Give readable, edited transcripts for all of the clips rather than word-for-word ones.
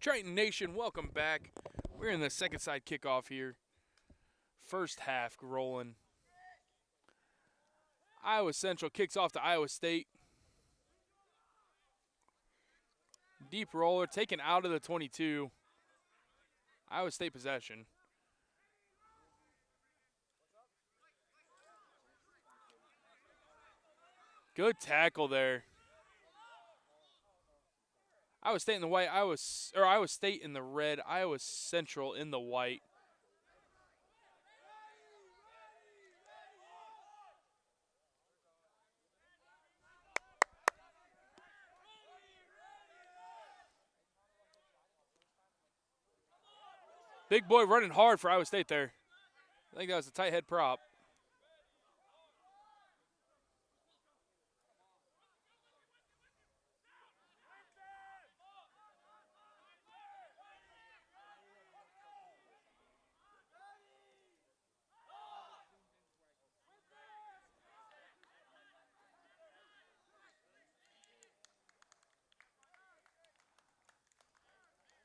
Triton Nation, welcome back. We're in the second side kickoff here. First half rolling. Iowa Central kicks off to Iowa State. Deep roller taken out of the 22. Iowa State possession. Good tackle there. Iowa State in the white, Iowa State in the red, Iowa Central in the white. Big boy running hard for Iowa State there. I think that was a tight head prop.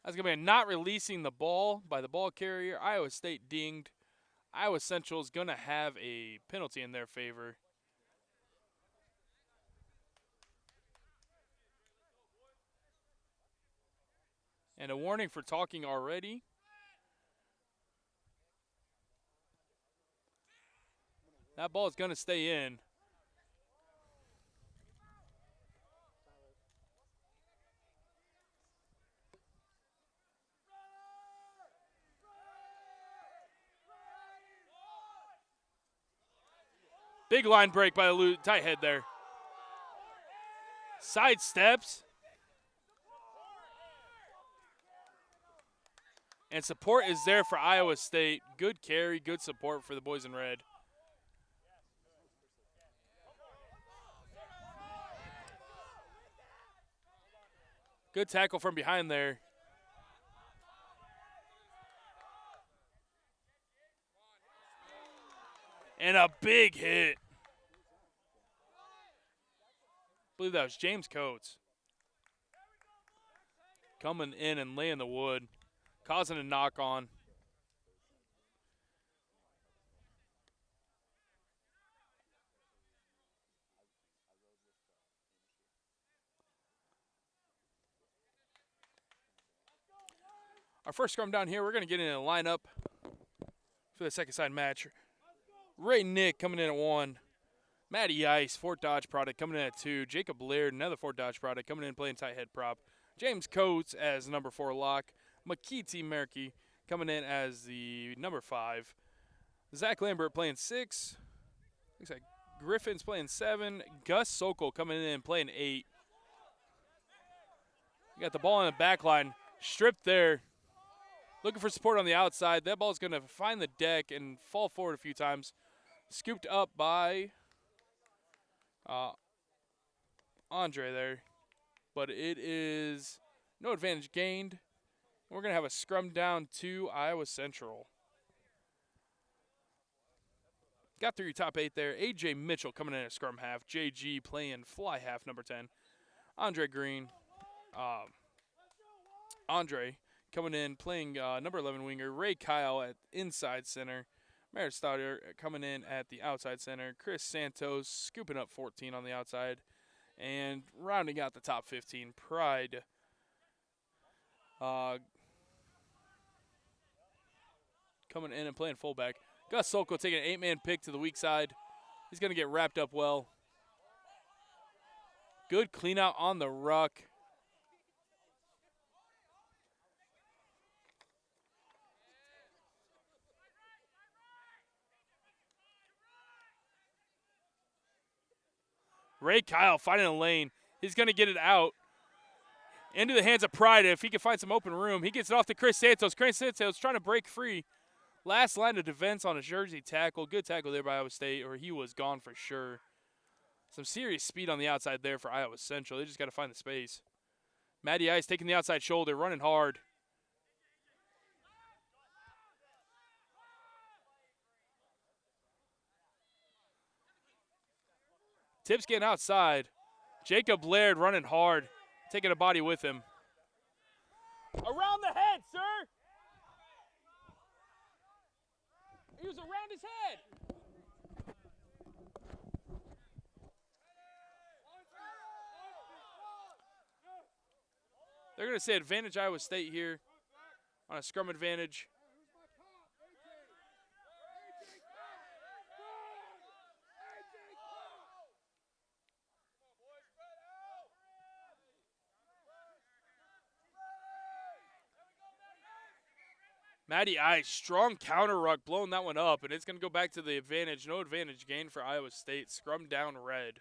That's going to be a not releasing the ball by the ball carrier. Iowa State dinged. Iowa Central is going to have a penalty in their favor. And a warning for talking already. That ball is going to stay in. Big line break by the tight head there. Side steps. And support is there for Iowa State. Good carry, good support for the boys in red. Good tackle from behind there. And a big hit. I believe that was James Coates. Coming in and laying the wood. Causing a knock on. Our first scrum down here, we're going to get in a lineup for the second side match. Ray Nick coming in at 1. Matty Ice, Fort Dodge product, coming in at 2. Jacob Laird, another Fort Dodge product, coming in playing tight head prop. James Coates as number 4 lock. Makiti Merki coming in as the number 5. Zach Lambert playing 6. Looks like Griffin's playing 7. Gus Sokol coming in and playing 8. You got the ball in the back line. Stripped there. Looking for support on the outside. That ball's going to find the deck and fall forward a few times. Scooped up by Andre there. But it is no advantage gained. We're going to have a scrum down to Iowa Central. Got through your top 8 there. A.J. Mitchell coming in at scrum half. J.G. playing fly half, number 10. Andre Green. Andre coming in playing number 11 winger. Ray Kyle at inside center. Merritt Stoddard coming in at the outside center. Chris Santos scooping up 14 on the outside. And rounding out the top 15, Pride. Coming in and playing fullback. Gus Sokol taking an 8-man pick to the weak side. He's going to get wrapped up well. Good clean out on the ruck. Ray Kyle finding a lane. He's going to get it out. Into the hands of Pride. If he can find some open room, he gets it off to Chris Santos. Chris Santos trying to break free. Last line of defense on a jersey tackle. Good tackle there by Iowa State, or he was gone for sure. Some serious speed on the outside there for Iowa Central. They just got to find the space. Matty Ice taking the outside shoulder, running hard. Tips getting outside. Jacob Laird running hard, taking a body with him. Around the head, sir. He was around his head. They're going to say advantage Iowa State here on a scrum advantage. Matty Ice, strong counter ruck, blowing that one up, and it's going to go back to the advantage. No advantage gain for Iowa State. Scrum down red.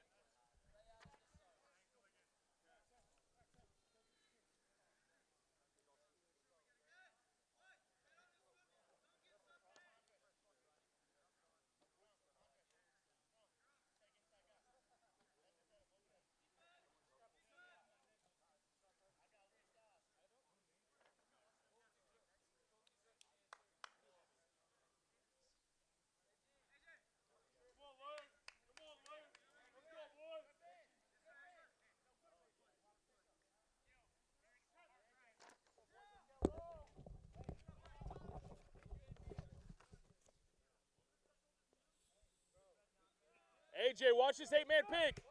AJ, watch this 8-man pick.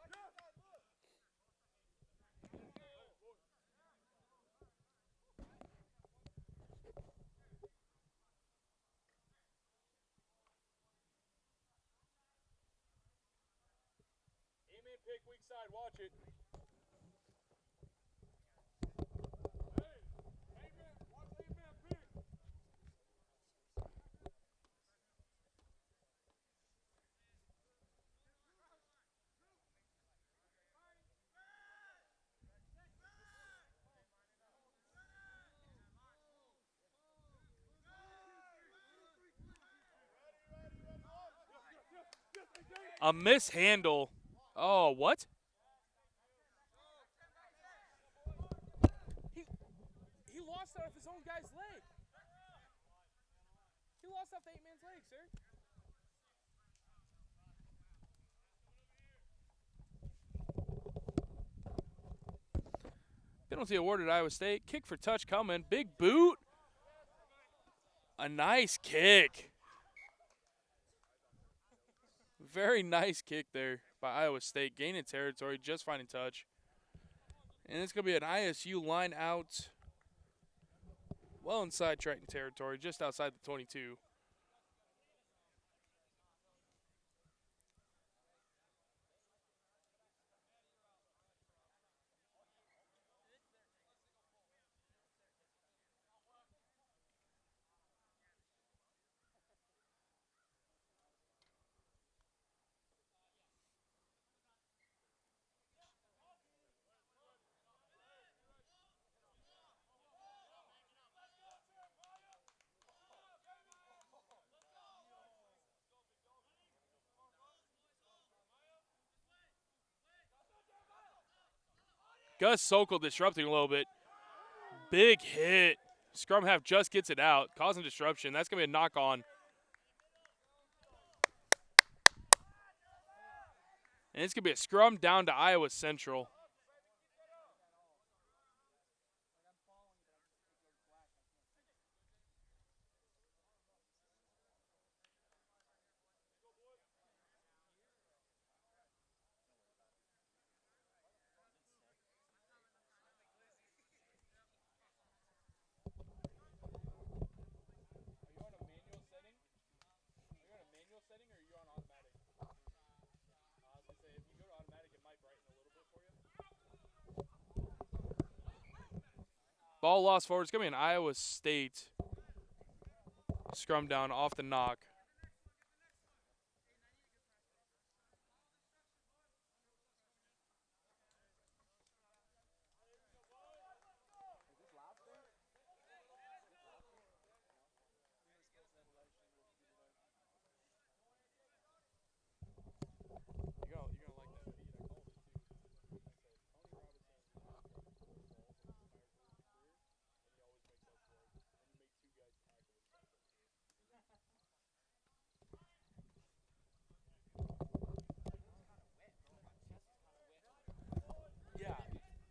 Pick weak side, watch it. A mishandle. Oh, what? He lost off his own guy's leg. He lost off the 8-man's leg, sir. Penalty awarded Iowa State. Kick for touch coming. Big boot. A nice kick. Very nice kick there by Iowa State. Gaining territory, just finding touch. And it's going to be an ISU line out well inside Triton territory, just outside the 22. Gus Sokol disrupting a little bit. Big hit. Scrum half just gets it out, causing disruption. That's going to be a knock on. And it's going to be a scrum down to Iowa Central. Ball lost forward. It's going to be an Iowa State scrum down off the knock.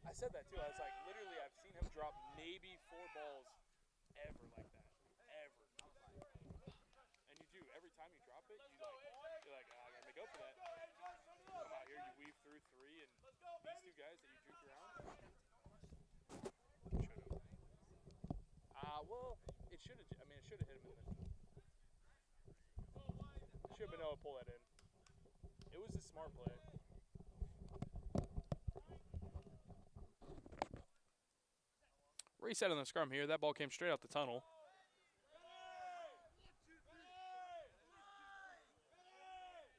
I said that too. I was like, literally, I've seen seen him drop maybe 4 balls ever like that. Ever. And you do. Every time you drop it, you're like, I gotta make up for that. Come out here, you weave through 3, and these 2 guys that you juke around. Well, it should have. I mean, it should have hit him in the. Should have been able to pull that in. It was a smart play. Reset on the scrum here. That ball came straight out the tunnel.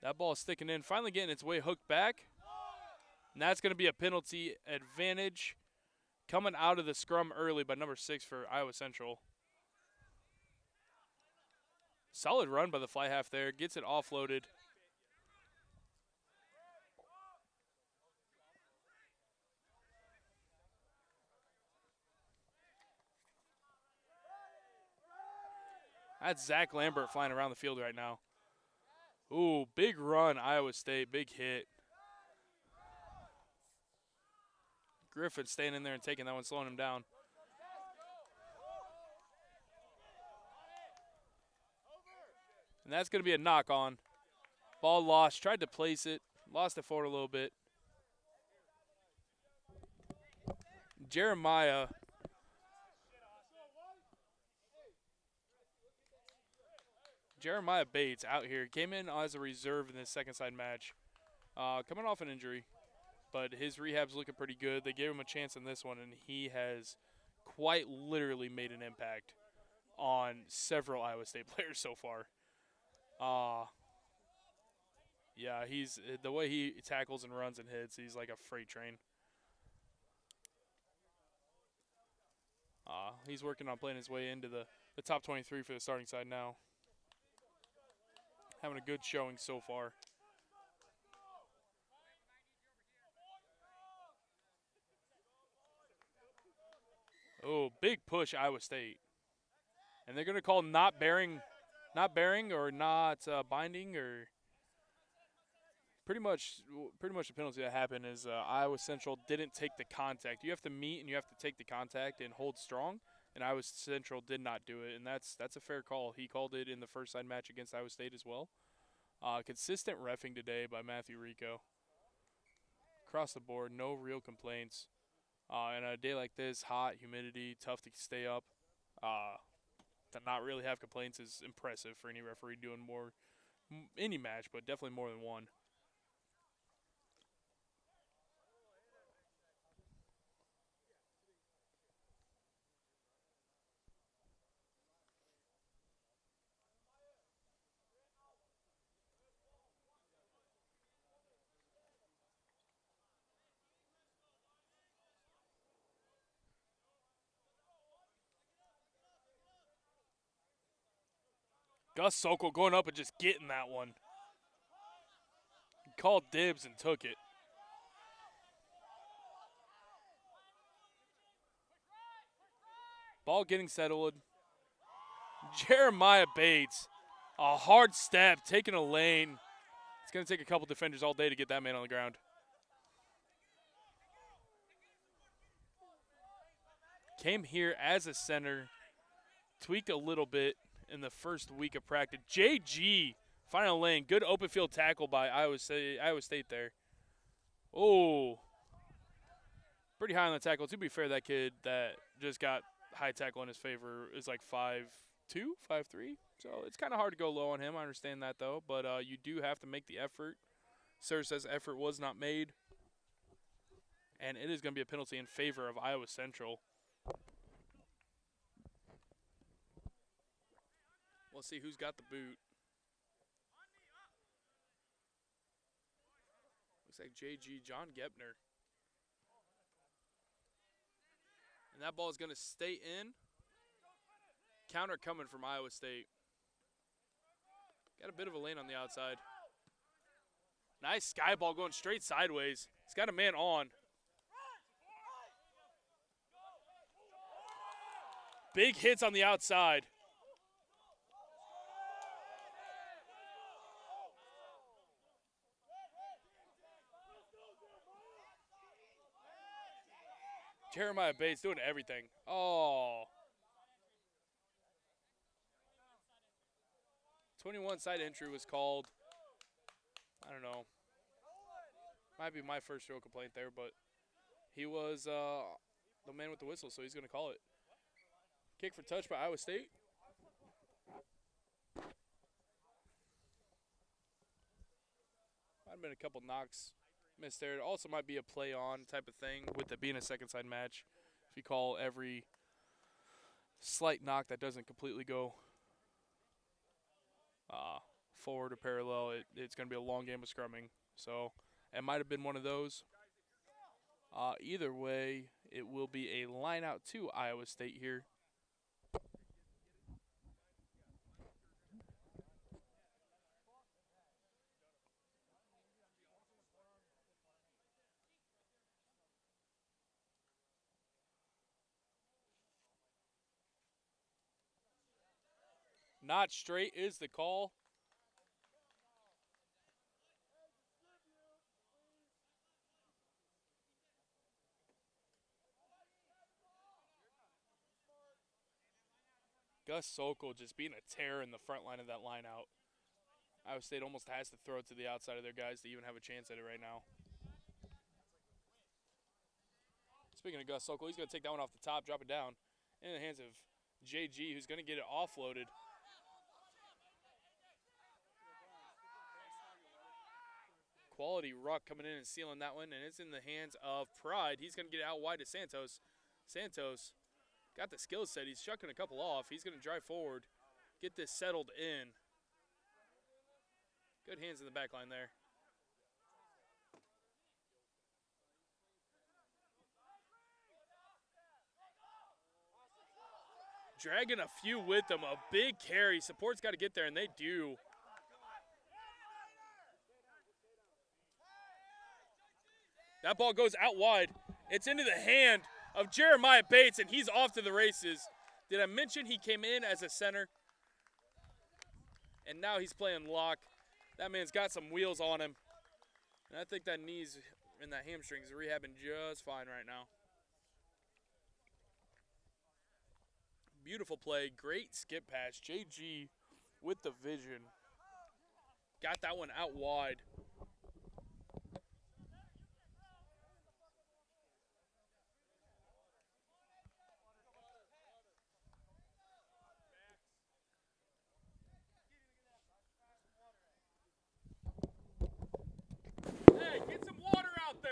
That ball is sticking in, finally getting its way hooked back. And that's going to be a penalty advantage coming out of the scrum early by number 6 for Iowa Central. Solid run by the fly half there. Gets it offloaded. That's Zach Lambert flying around the field right now. Ooh, big run, Iowa State. Big hit. Griffin staying in there and taking that one, slowing him down. And that's going to be a knock on. Ball lost. Tried to place it. Lost it forward a little bit. Jeremiah. Jeremiah Bates out here. Came in as a reserve in this second side match. Coming off an injury. But his rehab's looking pretty good. They gave him a chance in this one, and he has quite literally made an impact on several Iowa State players so far. Yeah, he's the way he tackles and runs and hits, he's like a freight train. He's working on playing his way into the top 23 for the starting side now. Having a good showing so far. Oh, big push Iowa State. And they're going to call not bearing or not binding, or pretty much the penalty that happened is Iowa Central didn't take the contact. You have to meet and you have to take the contact and hold strong, and Iowa Central did not do it, and that's a fair call. He called it in the first side match against Iowa State as well. Consistent reffing today by Matthew Rico. Across the board, no real complaints. And a day like this, hot, humidity, tough to stay up, to not really have complaints is impressive for any referee doing any match, but definitely more than one. Gus Sokol going up and just getting that one. He called dibs and took it. Ball getting settled. Jeremiah Bates, a hard step, taking a lane. It's going to take a couple defenders all day to get that man on the ground. Came here as a center, tweaked a little bit in the first week of practice. JG, final lane, good open field tackle by Iowa State there. Oh, pretty high on the tackle. To be fair, that kid that just got high tackle in his favor is like 5'2", 5'3". So it's kind of hard to go low on him. I understand that, though. But you do have to make the effort. Sir says effort was not made. And it is going to be a penalty in favor of Iowa Central. We'll see who's got the boot. Looks like JG, John Gepner. And that ball is going to stay in. Counter coming from Iowa State. Got a bit of a lane on the outside. Nice sky ball going straight sideways. He's got a man on. Big hits on the outside. Jeremiah Bates doing everything. Oh. 21 side entry was called. I don't know. Might be my first real complaint there, but he was the man with the whistle, so he's going to call it. Kick for touch by Iowa State. Might have been a couple knocks missed there. It also might be a play-on type of thing with it being a second side match. If you call every slight knock that doesn't completely go forward or parallel, it's going to be a long game of scrumming. So it might have been one of those. Either way, it will be a line out to Iowa State here. Not straight is the call. Gus Sokol just being a terror in the front line of that line out. Iowa State almost has to throw it to the outside of their guys to even have a chance at it right now. Speaking of Gus Sokol, he's going to take that one off the top, drop it down in the hands of JG, who's going to get it offloaded. Quality ruck coming in and sealing that one, and it's in the hands of Pride. He's going to get it out wide to Santos. Santos got the skill set. He's chucking a couple off. He's going to drive forward, get this settled in. Good hands in the back line there. Dragging a few with them. A big carry. Support's got to get there, and they do. That ball goes out wide. It's into the hand of Jeremiah Bates, and he's off to the races. Did I mention he came in as a center? And now he's playing lock. That man's got some wheels on him. And I think that knees and that hamstrings are rehabbing just fine right now. Beautiful play. Great skip pass. JG with the vision. Got that one out wide. Hey, get some water out there.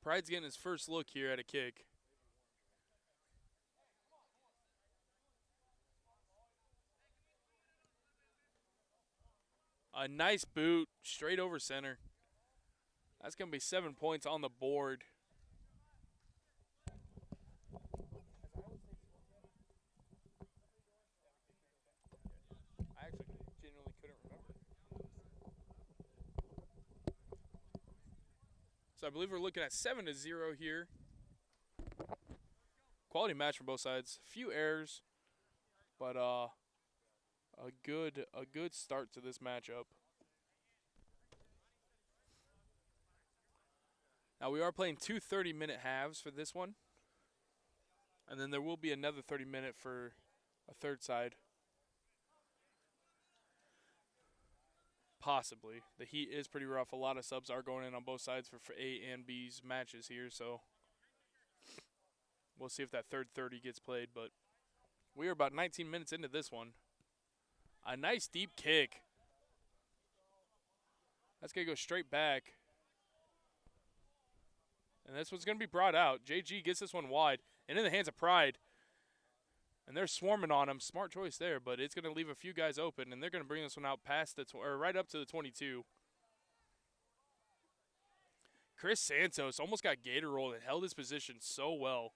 Pride's getting his first look here at a kick. A nice boot straight over center. That's going to be 7 points on the board. I actually genuinely couldn't remember. So I believe we're looking at 7-0 here. Quality match for both sides. Few errors, but a good start to this matchup. Now we are playing two 30-minute halves for this one. And then there will be another 30-minute for a third side. Possibly. The heat is pretty rough. A lot of subs are going in on both sides for A and B's matches here, so we'll see if that third 30 gets played. But we are about 19 minutes into this one. A nice deep kick. That's going to go straight back. And this one's going to be brought out. JG gets this one wide and in the hands of Pride. And they're swarming on him. Smart choice there, but it's going to leave a few guys open, and they're going to bring this one out past the or right up to the 22. Chris Santos almost got gator rolled and held his position so well.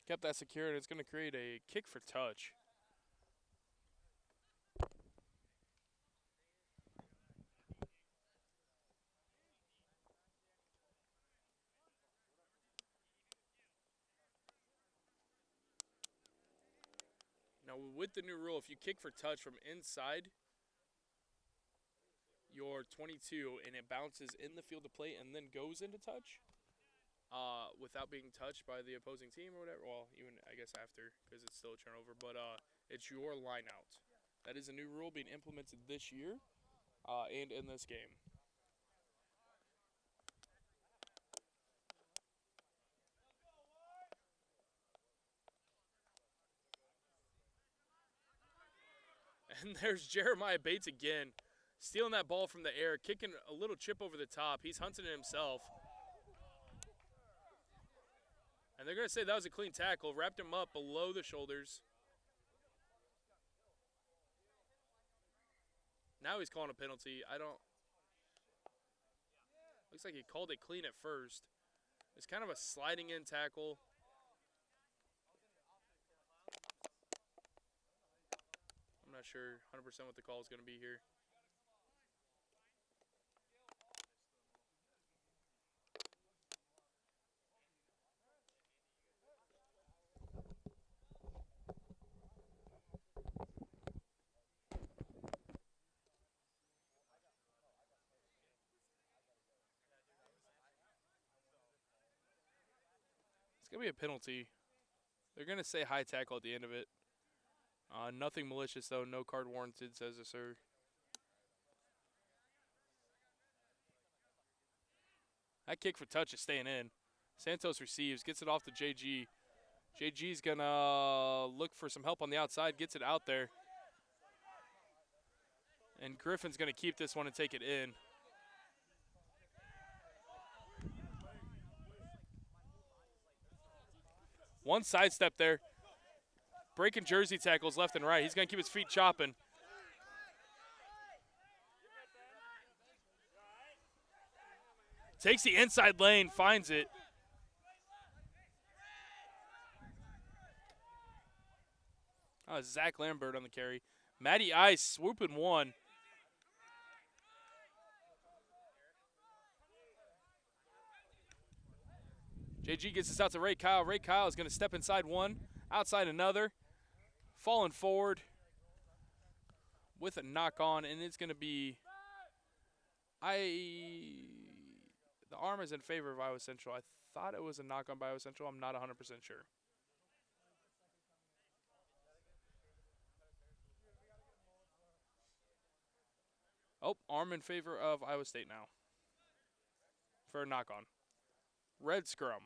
Kept that secure, and it's going to create a kick for touch. Now, with the new rule, if you kick for touch from inside your 22 and it bounces in the field of play and then goes into touch, without being touched by the opposing team or whatever, well, even I guess after because it's still a turnover, but it's your line out. That is a new rule being implemented this year and in this game. And there's Jeremiah Bates again, stealing that ball from the air, kicking a little chip over the top. He's hunting it himself. And they're going to say that was a clean tackle. Wrapped him up below the shoulders. Now he's calling a penalty. Looks like he called it clean at first. It's kind of a sliding in tackle. I'm not sure 100% what the call is going to be here. It's going to be a penalty. They're going to say high tackle at the end of it. Nothing malicious, though. No card warranted, says the sir. That kick for touch is staying in. Santos receives, gets it off to JG. JG's going to look for some help on the outside, gets it out there. And Griffin's going to keep this one and take it in. One sidestep there. Breaking jersey tackles left and right. He's going to keep his feet chopping. Takes the inside lane, finds it. Zach Lambert on the carry. Matty Ice swooping one. JG gets this out to Ray Kyle. Ray Kyle is going to step inside one, outside another. Falling forward with a knock on, and it's going to be the arm is in favor of Iowa Central. I thought it was a knock on by Iowa Central. I'm not 100% sure. Oh, arm in favor of Iowa State now for a knock on. Red scrum.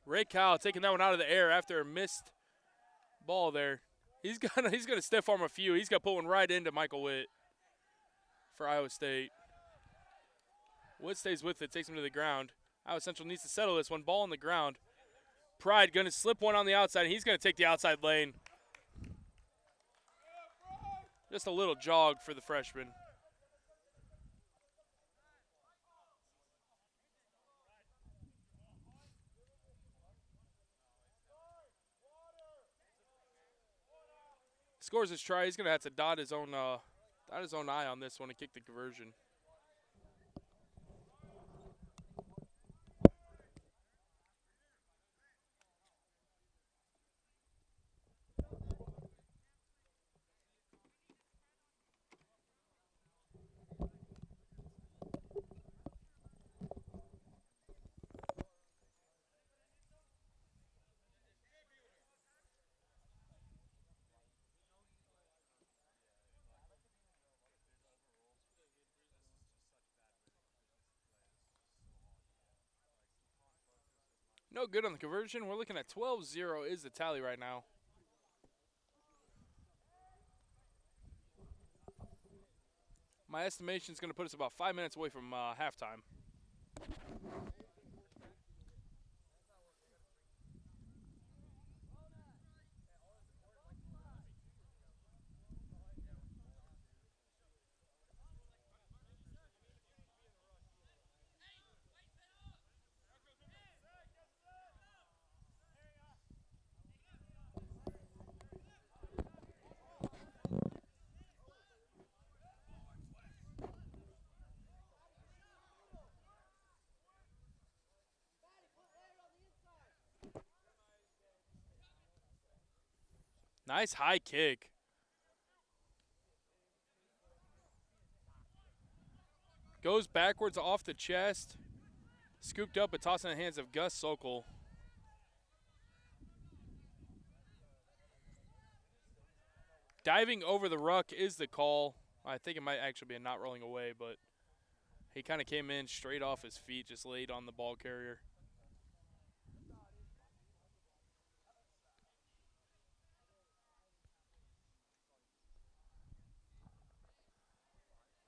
Ray Kyle taking that one out of the air after a missed ball there. He's gonna stiff arm a few. He's gonna put one right into Michael Witt for Iowa State. Witt stays with it, takes him to the ground. Iowa Central needs to settle this one. Ball on the ground. Pride gonna slip one on the outside, and he's gonna take the outside lane. Just a little jog for the freshman. Scores his try. He's gonna have to dot his own eye on this one to kick the conversion. No good on the conversion. We're looking at 12-0 is the tally right now. My estimation is going to put us about 5 minutes away from halftime. Nice high kick. Goes backwards off the chest. Scooped up and tossed in the hands of Gus Sokol. Diving over the ruck is the call. I think it might actually be a not rolling away, but he kind of came in straight off his feet, just laid on the ball carrier.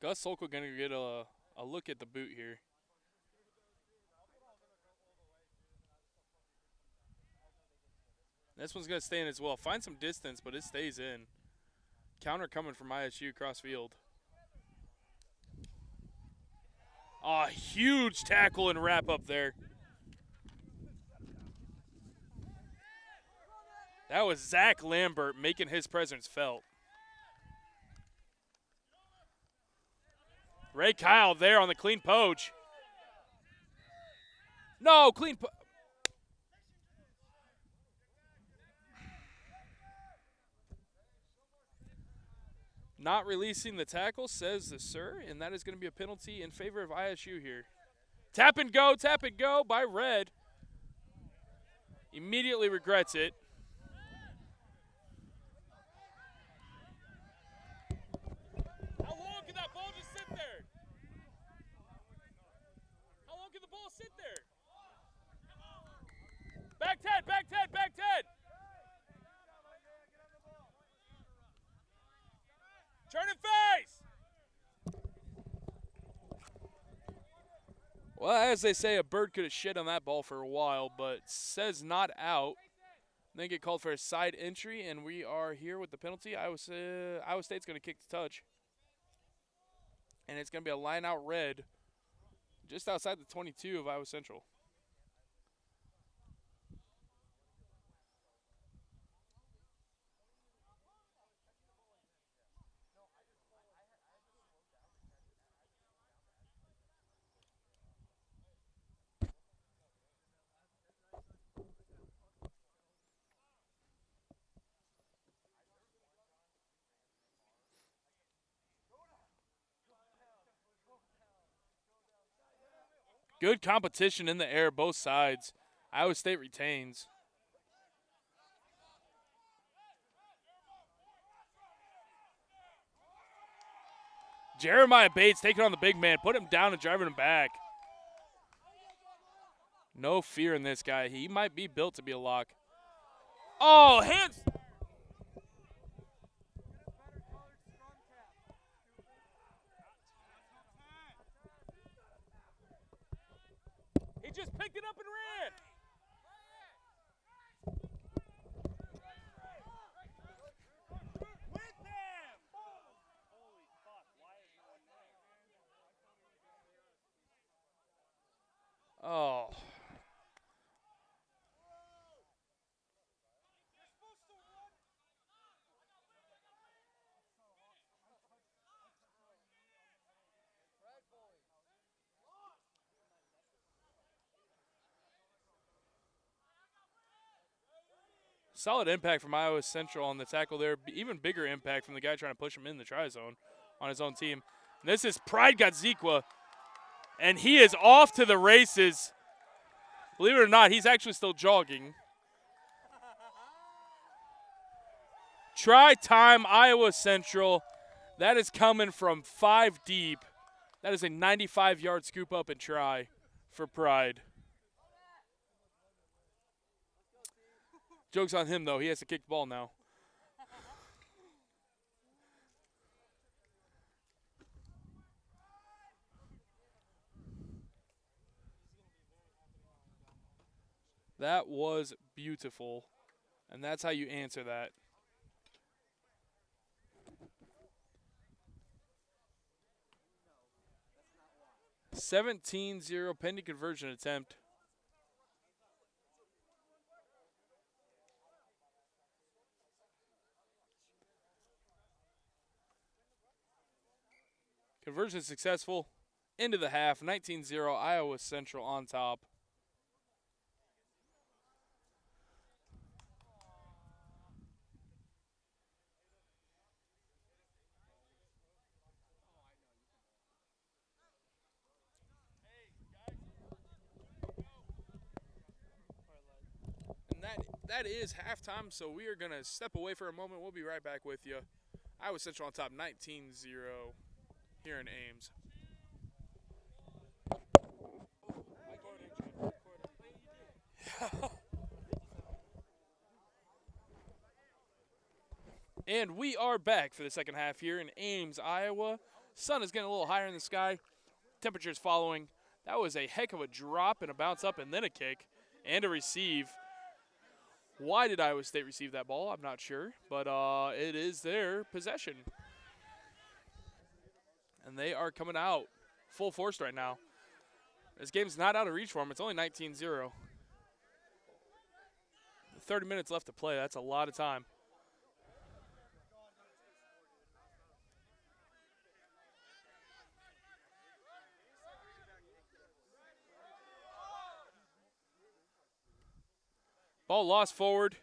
Gus Sokol going to get a look at the boot here. This one's going to stay in as well. Find some distance, but it stays in. Counter coming from ISU cross field. Oh, huge tackle and wrap up there. That was Zach Lambert making his presence felt. Ray Kyle there on the clean poach. No, clean poach. Not releasing the tackle, says the sir, and that is going to be a penalty in favor of ISU here. Tap and go by Red. Immediately regrets it. How long can that ball just sit there? How long can the ball sit there? Back 10, back 10, back 10. Turn and face! Well, as they say, a bird could have shit on that ball for a while, but says not out. Then get called for a side entry, and we are here with the penalty. Iowa State's going to kick the touch. And it's going to be a line-out red just outside the 22 of Iowa Central. Good competition in the air, both sides. Iowa State retains. Jeremiah Bates taking on the big man, put him down and driving him back. No fear in this guy. He might be built to be a lock. Oh, hands. He just picked it up and ran. Oh. Solid impact from Iowa Central on the tackle there. Even bigger impact from the guy trying to push him in the try zone on his own team. And this is Pride Gadzikwa, and he is off to the races. Believe it or not, he's actually still jogging. Try time, Iowa Central. That is coming from 5 deep. That is a 95-yard scoop up and try for Pride. Joke's on him, though. He has to kick the ball now. That was beautiful, and that's how you answer that. 17-0 pending conversion attempt. Conversion successful. Into the half, 19-0, Iowa Central on top. And that is halftime, so we are going to step away for a moment. We'll be right back with you. Iowa Central on top, 19-0 here in Ames. And we are back for the second half here in Ames, Iowa. Sun is getting a little higher in the sky. Temperatures following. That was a heck of a drop and a bounce up and then a kick and a receive. Why did Iowa State receive that ball? I'm not sure, but it is their possession. And they are coming out full force right now. This game's not out of reach for them. It's only 19-0. 30 minutes left to play. That's a lot of time. Ball lost forward.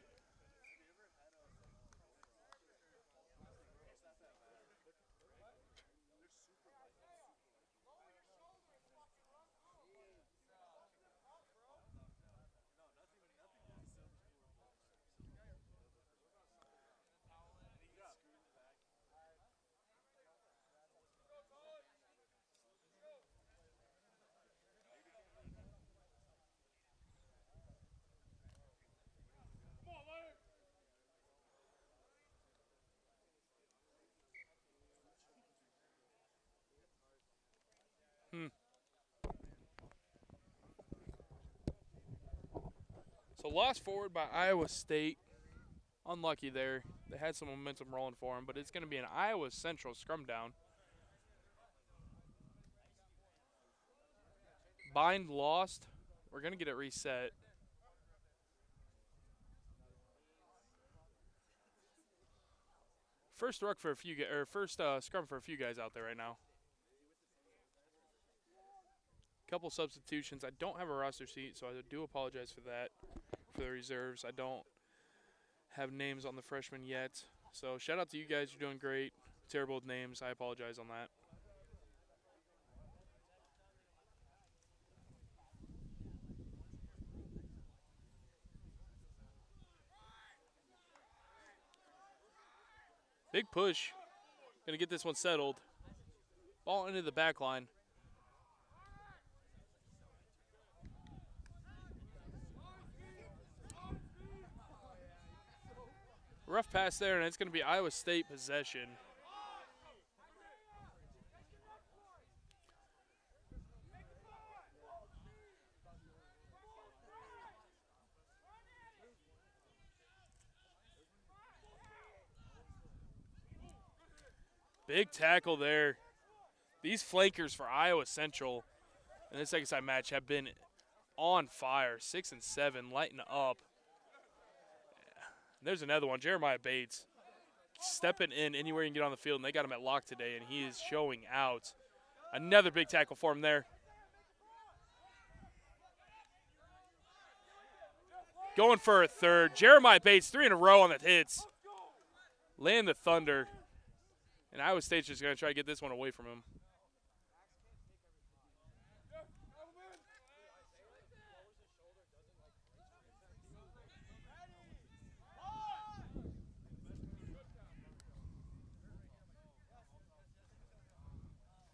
So lost forward by Iowa State. Unlucky there. They had some momentum rolling for them, but it's going to be an Iowa Central scrum down. Bind lost. We're going to get it reset. First ruck for a few or first scrum for a few guys out there right now. Couple substitutions. I don't have a roster sheet, so I do apologize for that. For the reserves, I don't have names on the freshmen yet. So shout out to you guys. You're doing great. Terrible with names. I apologize on that. Big push. Gonna get this one settled. Ball into the back line. Rough pass there, and it's going to be Iowa State possession. Big tackle there. These flankers for Iowa Central in this second side match have been on fire. 6 and 7, lighting up. There's another one, Jeremiah Bates, stepping in anywhere you can get on the field, and they got him at lock today, and he is showing out. Another big tackle for him there. Going for a third. Jeremiah Bates, 3 in a row on the hits. Laying the thunder. And Iowa State's just going to try to get this one away from him.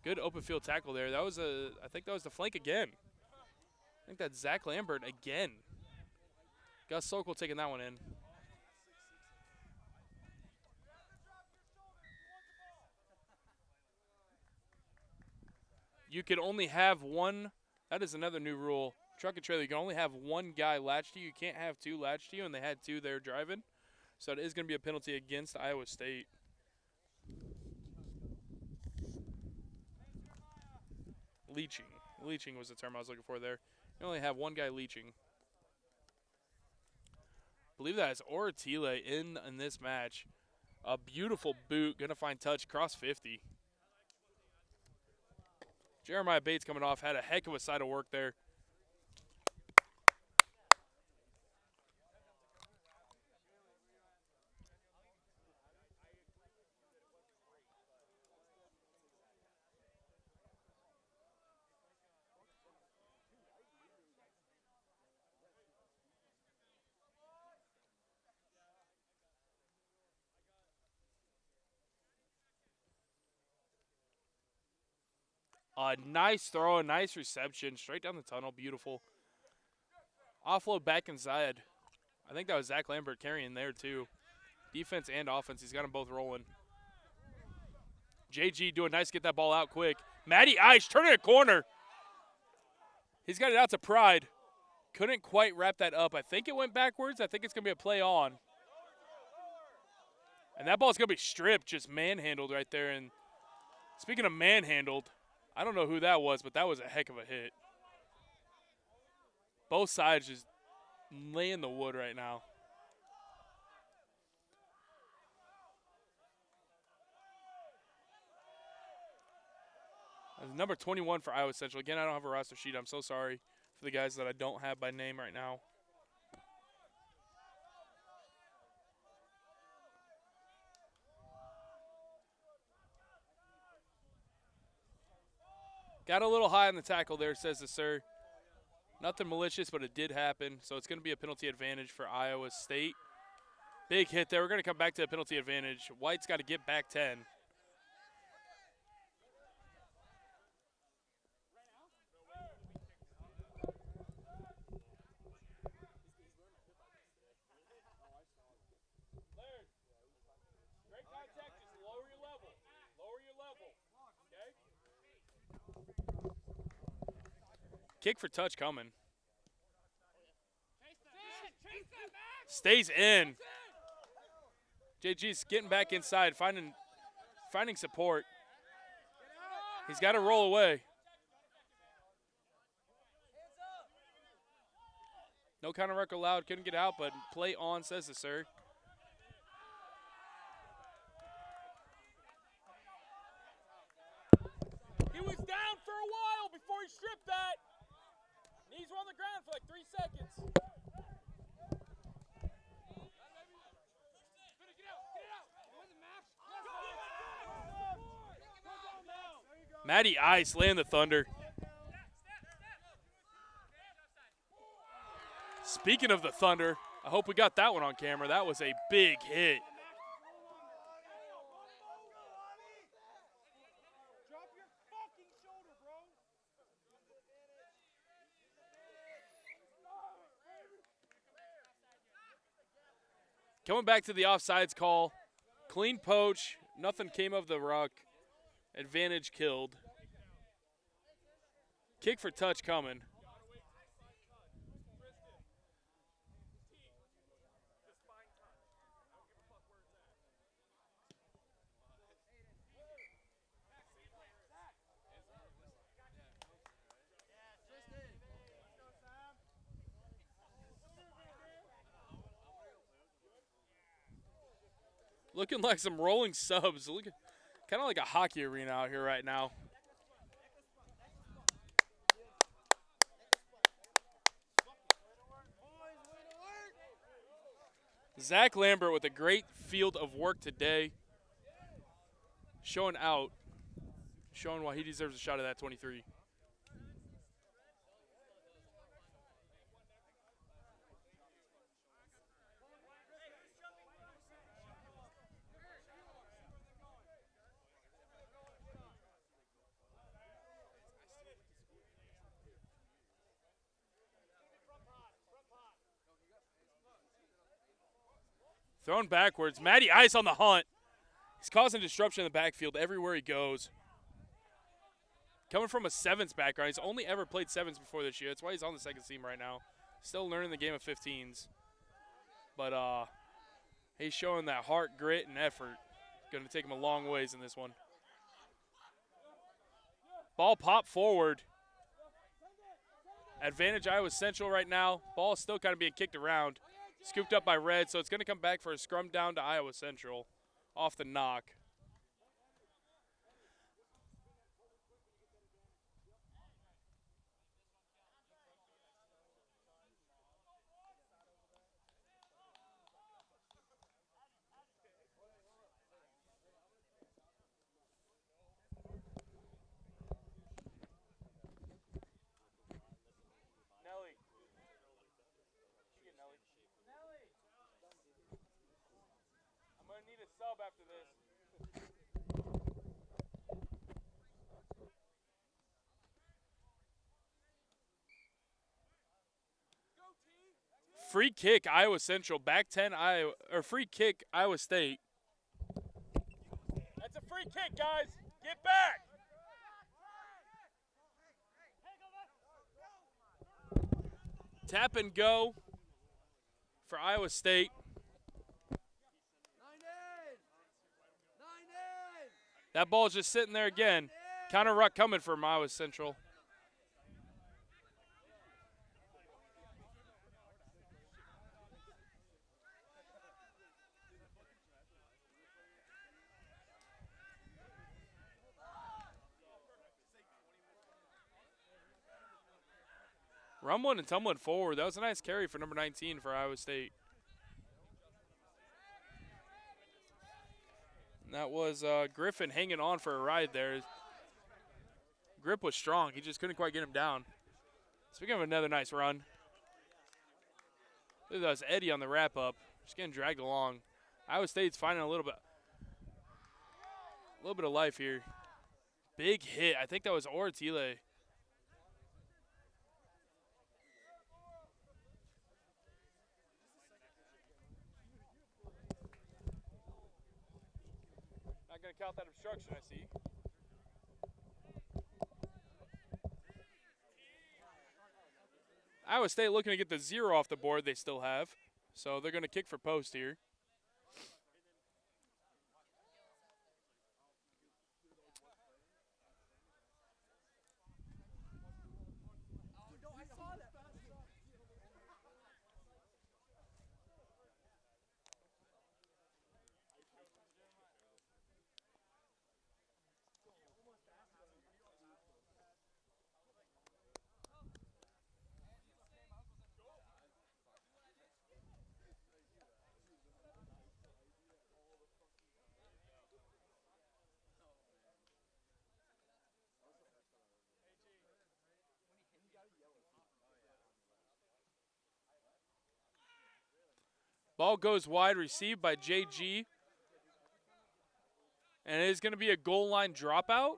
Good open field tackle there. That was I think that was the flank again. I think that's Zach Lambert again. Gus Sokol taking that one in. you could only have one. That is another new rule. Truck and trailer, you can only have one guy latched to you. You can't have two latched to you, and they had two there driving. So it is going to be a penalty against Iowa State. Leeching. Leeching was the term I was looking for there. You only have one guy leeching. I believe that is Oratile in this match. A beautiful boot. Going to find touch. Cross 50. Jeremiah Bates coming off. Had a heck of a side of work there. A nice throw, a nice reception. Straight down the tunnel. Beautiful. Offload back inside. I think that was Zach Lambert carrying there too. Defense and offense. He's got them both rolling. JG doing nice to get that ball out quick. Matty Ice turning a corner. He's got it out to Pride. Couldn't quite wrap that up. I think it went backwards. I think it's going to be a play on. And that ball's going to be stripped, just manhandled right there. And speaking of manhandled, I don't know who that was, but that was a heck of a hit. Both sides just laying the wood right now. Number 21 for Iowa Central. Again, I don't have a roster sheet. I'm so sorry for the guys that I don't have by name right now. Got a little high on the tackle there, says the sir. Nothing malicious, but it did happen. So it's going to be a penalty advantage for Iowa State. Big hit there. We're going to come back to a penalty advantage. White's got to get back 10. Kick for touch coming. Stays in. JG's getting back inside, finding support. He's got to roll away. No counter ruck allowed. Couldn't get out, but play on, says the sir. He was down for a while before he stripped that. Knees were on the ground for like 3 seconds. Matty Ice laying the thunder. Speaking of the thunder, I hope we got that one on camera. That was a big hit. Coming back to the offsides call. Clean poach. Nothing came of the ruck. Advantage killed. Kick for touch coming. Looking like some rolling subs. Look, kind of like a hockey arena out here right now. Zach Lambert with a great field of work today. Showing out. Showing why he deserves a shot at that 23. Thrown backwards. Matty Ice on the hunt. He's causing disruption in the backfield everywhere he goes. Coming from a sevens background, he's only ever played sevens before this year. That's why he's on the second team right now. Still learning the game of 15s. But he's showing that heart, grit, and effort. Going to take him a long ways in this one. Ball popped forward. Advantage Iowa Central right now. Ball is still kind of being kicked around. Scooped up by Red, so it's going to come back for a scrum down to Iowa Central off the knock. Sub after this. Free kick Iowa Central, back 10 Iowa, or free kick Iowa State. That's a free kick, guys. Get back. Tap and go for Iowa State. That ball's just sitting there again. Counter ruck coming from Iowa Central. Rumbling and tumbling forward. That was a nice carry for number 19 for Iowa State. And that was Griffin hanging on for a ride there. Grip was strong. He just couldn't quite get him down. Speaking of another nice run. Look at that, was Eddie on the wrap-up. Just getting dragged along. Iowa State's finding a little bit of life here. Big hit. I think that was Ortile. Not going to count that obstruction, I see. Iowa State looking to get the 0 off the board they still have. So they're going to kick for post here. Ball goes wide, received by JG. And it is going to be a goal line dropout.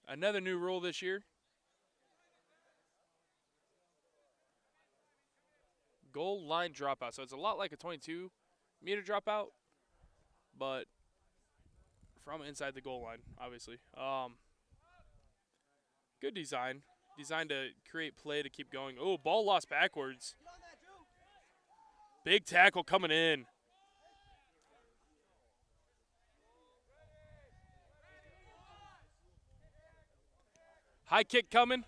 Another new rule this year. Goal line dropout. So it's a lot like a 22-meter dropout, but from inside the goal line, obviously. Good design. Designed to create play to keep going. Oh, ball lost backwards. Big tackle coming in. High kick coming.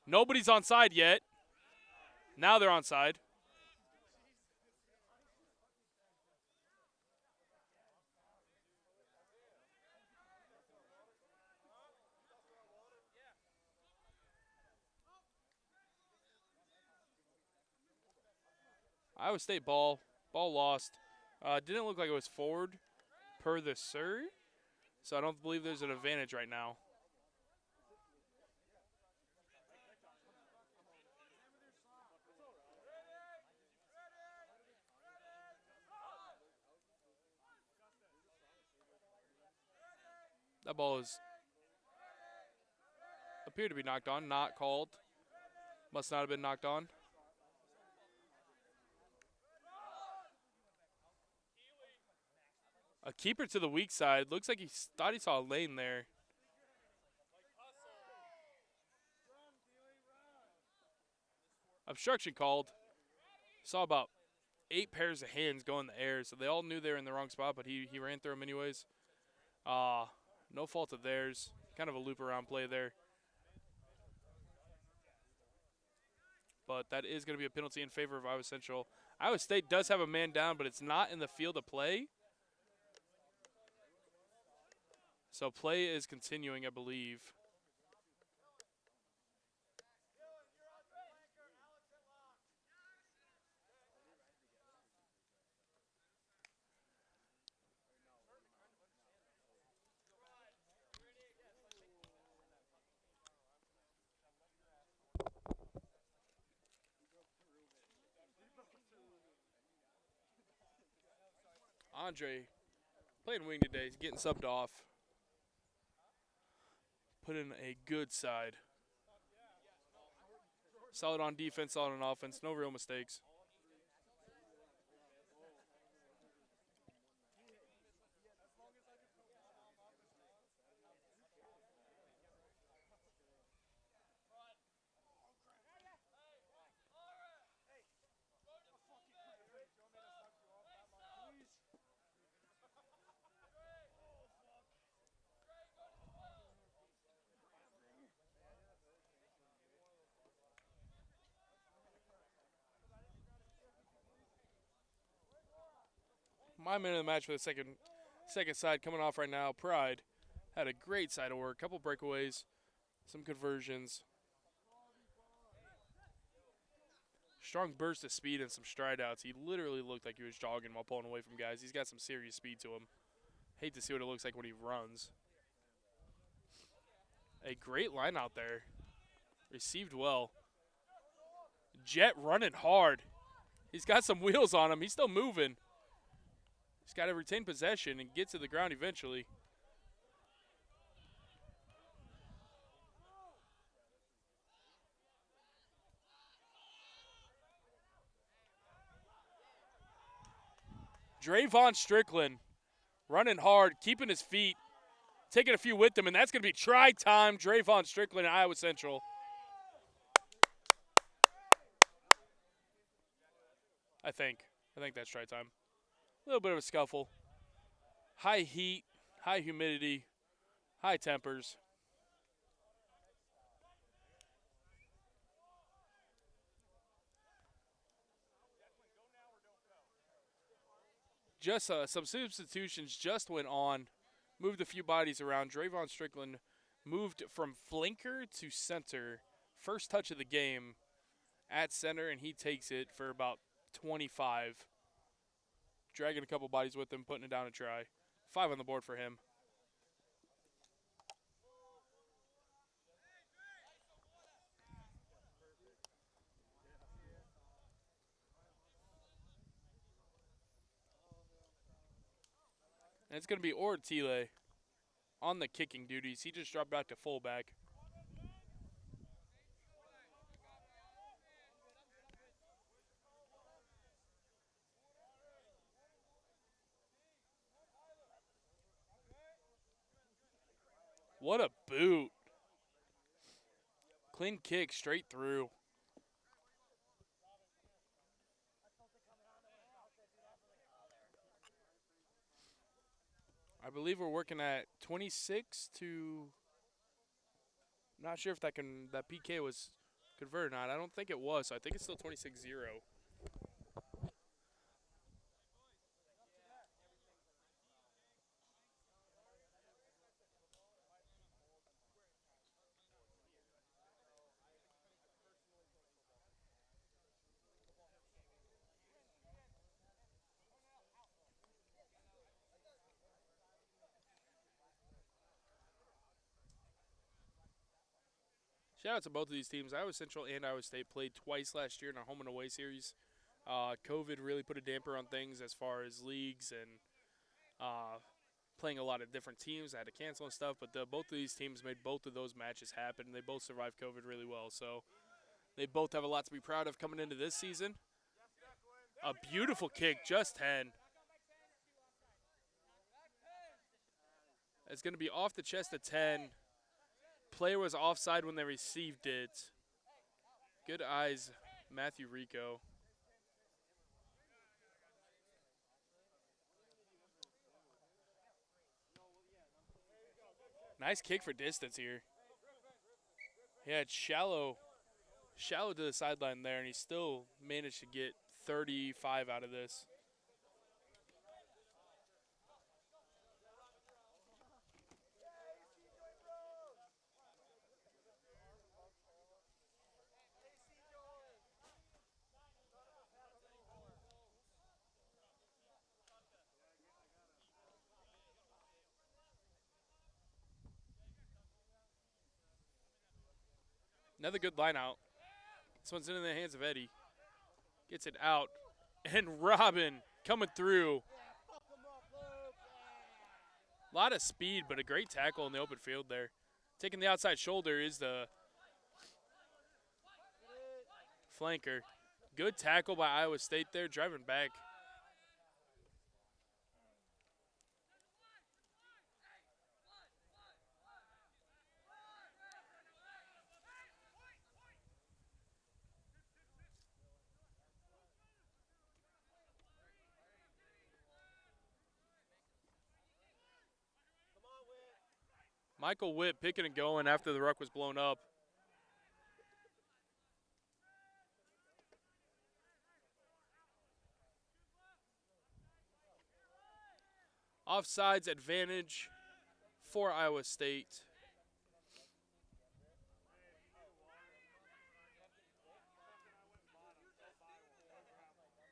Nobody's onside yet. Now they're onside. Iowa State ball. Ball lost. Didn't look like it was forward per the Surrey, so I don't believe there's an advantage right now. That ball is appeared to be knocked on, not called. Must not have been knocked on. A keeper to the weak side. Looks like he thought he saw a lane there. Obstruction called. Saw about 8 pairs of hands go in the air, so they all knew they were in the wrong spot, but he ran through them anyways. No fault of theirs. Kind of a loop around play there. But that is going to be a penalty in favor of Iowa Central. Iowa State does have a man down, but it's not in the field of play. So play is continuing, I believe. Andre playing wing today. He's getting subbed off. Put in a good side. Solid on defense, solid on offense. No real mistakes. My man of the match for the second side coming off right now. Pride had a great side of work. Couple breakaways, some conversions. Strong burst of speed and some stride outs. He literally looked like he was jogging while pulling away from guys. He's got some serious speed to him. Hate to see what it looks like when he runs. A great line out there. Received well. Jet running hard. He's got some wheels on him. He's still moving. He's got to retain possession and get to the ground eventually. Drayvon Strickland running hard, keeping his feet, taking a few with him, and that's going to be try time. Drayvon Strickland at Iowa Central. I think that's try time. A little bit of a scuffle. High heat, high humidity, high tempers. Just some substitutions just went on. Moved a few bodies around. Drayvon Strickland moved from flanker to center. First touch of the game at center, and he takes it for about 25. Dragging a couple bodies with him, putting it down a try. 5 on the board for him. And it's going to be Ortile on the kicking duties. He just dropped back to fullback. What a boot. Clean kick straight through. I believe we're working at 26 to. Not sure if that PK was converted or not. I don't think it was. So I think it's still 26-0. Shout out to both of these teams. Iowa Central and Iowa State played twice last year in a home and away series. COVID really put a damper on things as far as leagues and playing a lot of different teams. I had to cancel and stuff, but both of these teams made both of those matches happen. They both survived COVID really well, so they both have a lot to be proud of coming into this season. A beautiful kick, just 10. It's going to be off the chest of 10. Player was offside when they received it. Good eyes, Matthew Rico. Nice kick for distance here. He had shallow to the sideline there, and he still managed to get 35 out of this. Another good line out. This one's into the hands of Eddie. Gets it out. And Robin coming through. A lot of speed, but a great tackle in the open field there. Taking the outside shoulder is the flanker. Good tackle by Iowa State there, driving back. Michael Witt picking and going after the ruck was blown up. Offsides advantage for Iowa State.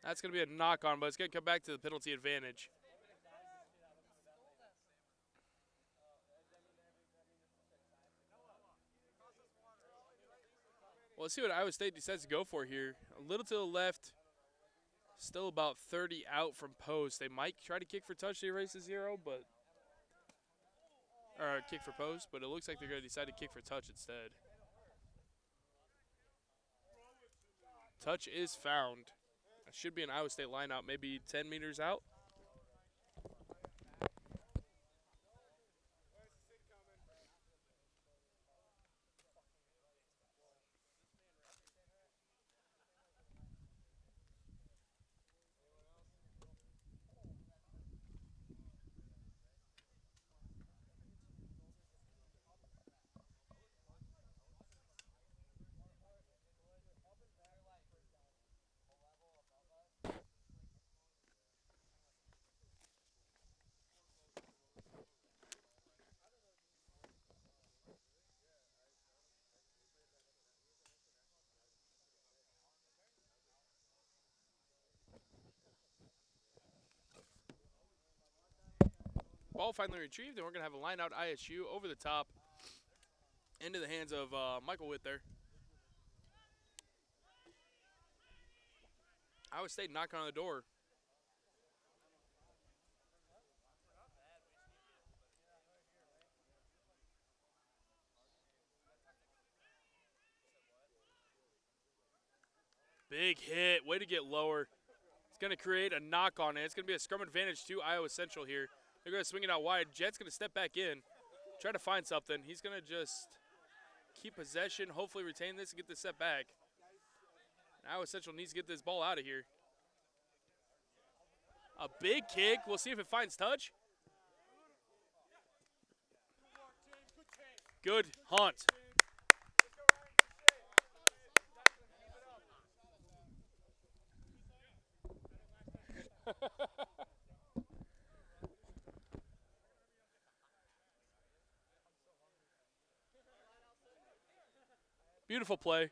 That's going to be a knock on, but it's going to come back to the penalty advantage. Well, let's see what Iowa State decides to go for here. A little to the left, still about 30 out from post. They might try to kick for touch to erase the 0, but or kick for post, but it looks like they're going to decide to kick for touch instead. Touch is found. It should be an Iowa State line out, maybe 10 meters out. Ball finally retrieved, and we're going to have a line out ISU over the top into the hands of Michael Witt there. Iowa State knocking on the door. Big hit. Way to get lower. It's going to create a knock on it. It's going to be a scrum advantage to Iowa Central here. They're going to swing it out wide. Jet's going to step back in, try to find something. He's going to just keep possession, hopefully retain this and get this set back. Iowa Central needs to get this ball out of here. A big kick. We'll see if it finds touch. Good hunt. Beautiful play.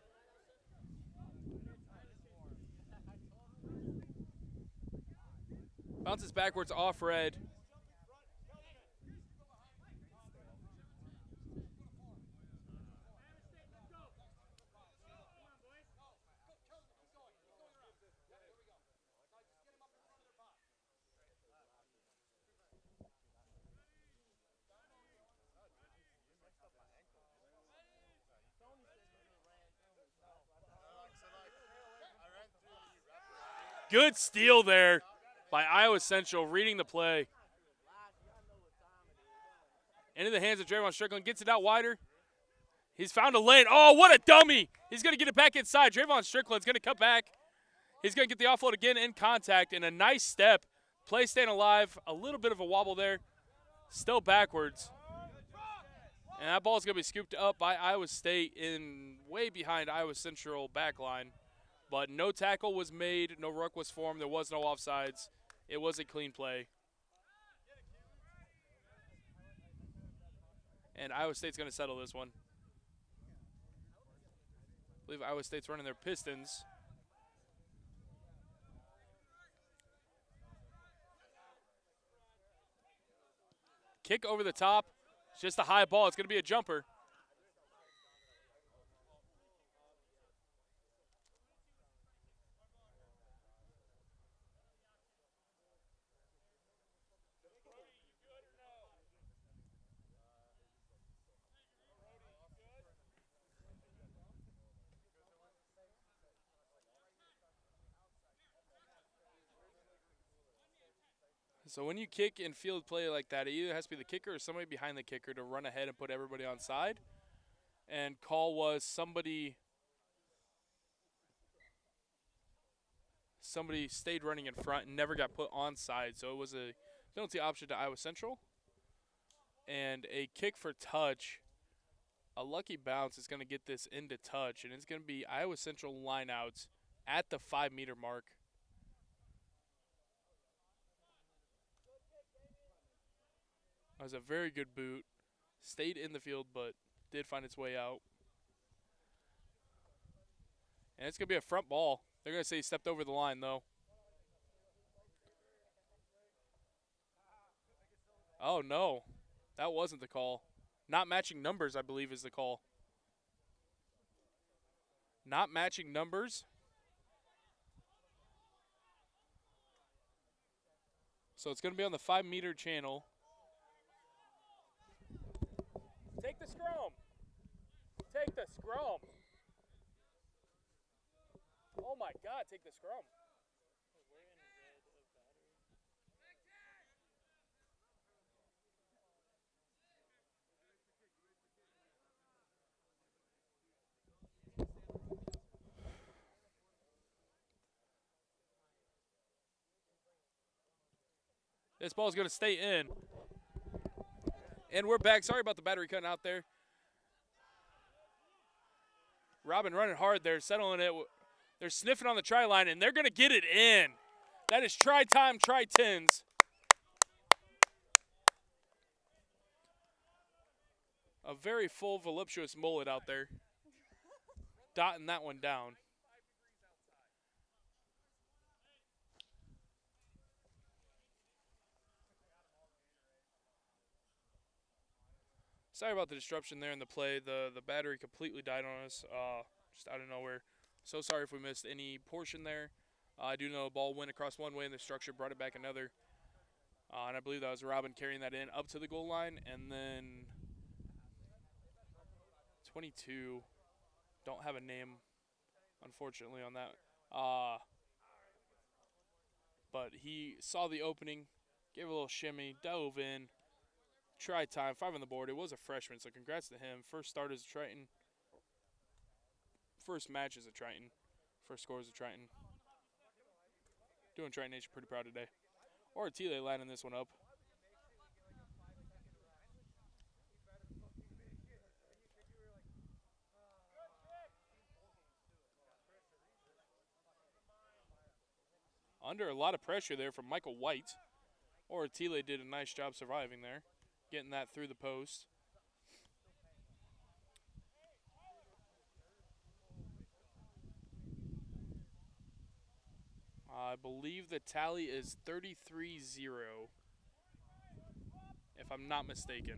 Bounces backwards off red. Good steal there by Iowa Central, reading the play. Into the hands of Draymond Strickland. Gets it out wider. He's found a lane. Oh, what a dummy. He's going to get it back inside. Draymond Strickland's going to cut back. He's going to get the offload again in contact. And a nice step. Play staying alive. A little bit of a wobble there. Still backwards. And that ball's going to be scooped up by Iowa State in way behind Iowa Central backline. But no tackle was made. No ruck was formed. There was no offsides. It was a clean play. And Iowa State's going to settle this one. I believe Iowa State's running their Pistons. Kick over the top. It's just a high ball. It's going to be a jumper. So when you kick in field play like that, it either has to be the kicker or somebody behind the kicker to run ahead and put everybody on side. And call was somebody stayed running in front and never got put on side. So it was a penalty option to Iowa Central. And a kick for touch. A lucky bounce is going to get this into touch. And it's going to be Iowa Central lineouts at the 5-meter mark. That was a very good boot. Stayed in the field, but did find its way out. And it's going to be a front ball. They're going to say he stepped over the line, though. Oh, no. That wasn't the call. Not matching numbers, I believe, is the call. Not matching numbers. So it's going to be on the 5-meter channel. Take the scrum. Take the scrum. Oh, my God, take the scrum. This ball's going to stay in. And we're back. Sorry about the battery cutting out there. Robin running hard there, settling it. They're sniffing on the try line, and they're going to get it in. That is try time, try tens. A very full, voluptuous mullet out there. Dotting that one down. Sorry about the disruption there in the play. The battery completely died on us, just out of nowhere. So sorry if we missed any portion there. I do know the ball went across one way and the structure brought it back another. And I believe that was Robin carrying that in up to the goal line. And then 22, don't have a name, unfortunately, on that. But he saw the opening, gave a little shimmy, dove in. Try time, 5 on the board. It was a freshman, so congrats to him. First start as a Triton. First match as a Triton. First score as a Triton. Doing Triton Nation pretty proud today. Or Tile lining this one up. Under a lot of pressure there from Michael White. Or Tile did a nice job surviving there. Getting that through the post. I believe the tally is 33-0, if I'm not mistaken.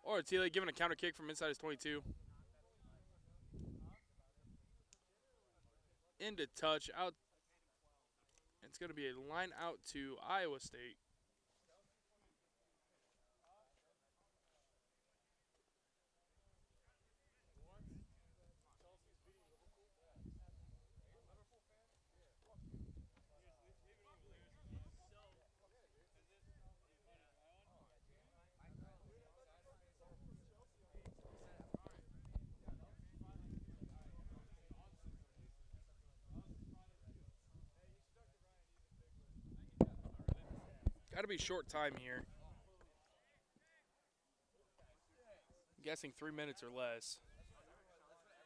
Or Tile giving a counter kick from inside his 22. into touch. Out. It's going to be a line out to Iowa State. Got to be short time here. I'm guessing 3 minutes or less.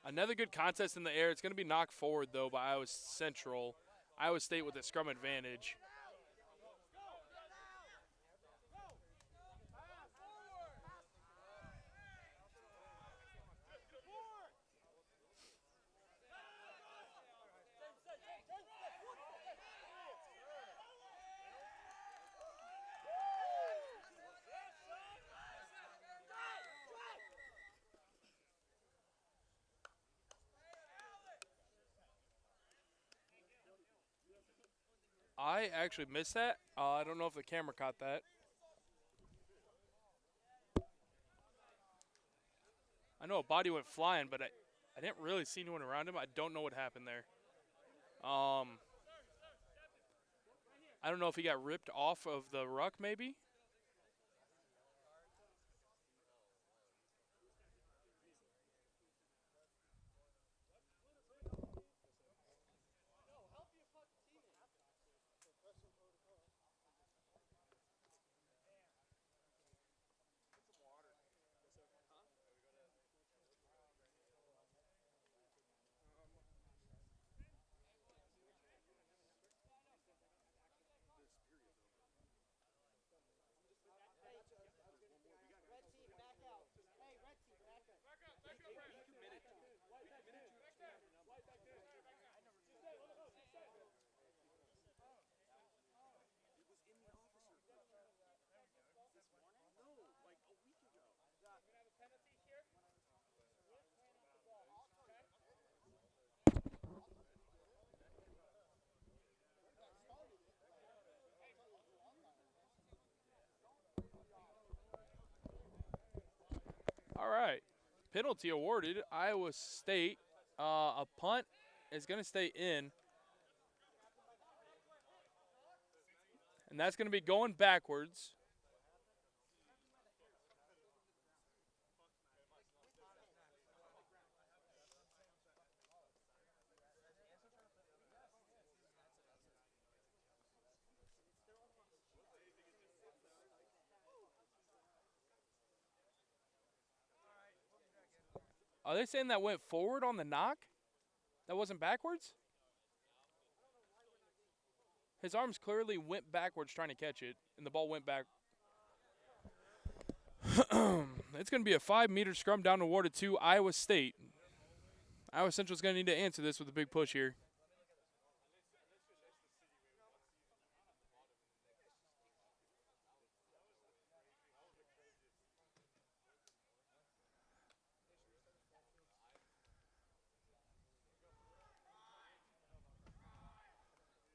Another good contest in the air. It's going to be knocked forward, though, by Iowa Central. Iowa State with a scrum advantage. I actually missed that. I don't know if the camera caught that. I know a body went flying, but I didn't really see anyone around him. I don't know what happened there. I don't know if he got ripped off of the ruck, maybe. All right. Penalty awarded. Iowa State. A punt is going to stay in. And that's going to be going backwards. Are they saying that went forward on the knock? That wasn't backwards? His arms clearly went backwards trying to catch it, and the ball went back. It's going to be a 5-meter scrum down awarded to Iowa State. Iowa Central's going to need to answer this with a big push here.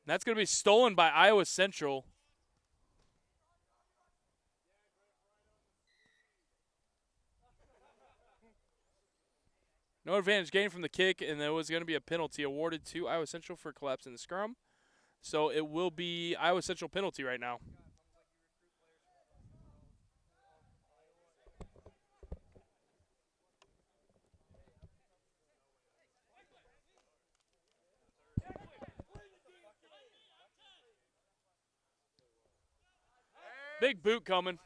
That's going to be stolen by Iowa Central. No advantage gained from the kick, and there was going to be a penalty awarded to Iowa Central for collapsing the scrum. So it will be Iowa Central penalty right now. Big boot coming.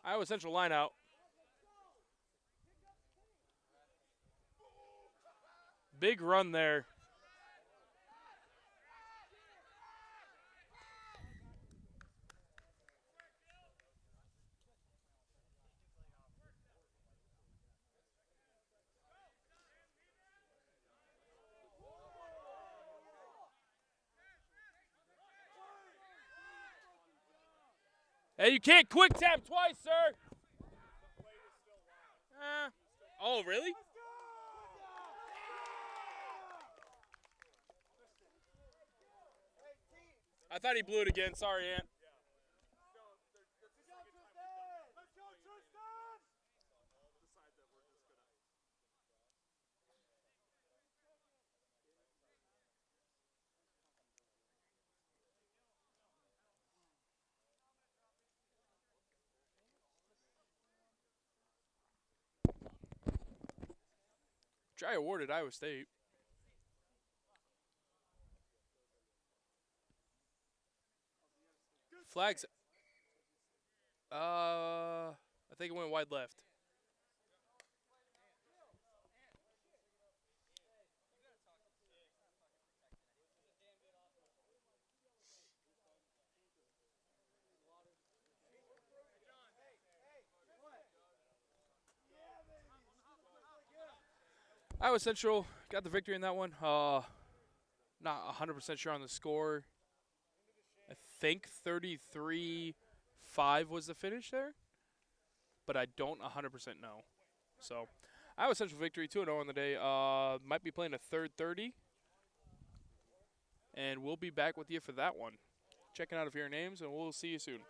Iowa Central line out. Big run there. Hey, you can't quick tap twice, sir. Oh, really? I thought he blew it again. Sorry, Ant. Try awarded Iowa State. Flags. I think it went wide left. Iowa Central got the victory in that one. Not 100% sure on the score. I think 33-5 was the finish there, but I don't 100% know. So, Iowa Central victory, 2-0 on the day. Might be playing a third 30, and we'll be back with you for that one. Checking out of your names, and we'll see you soon.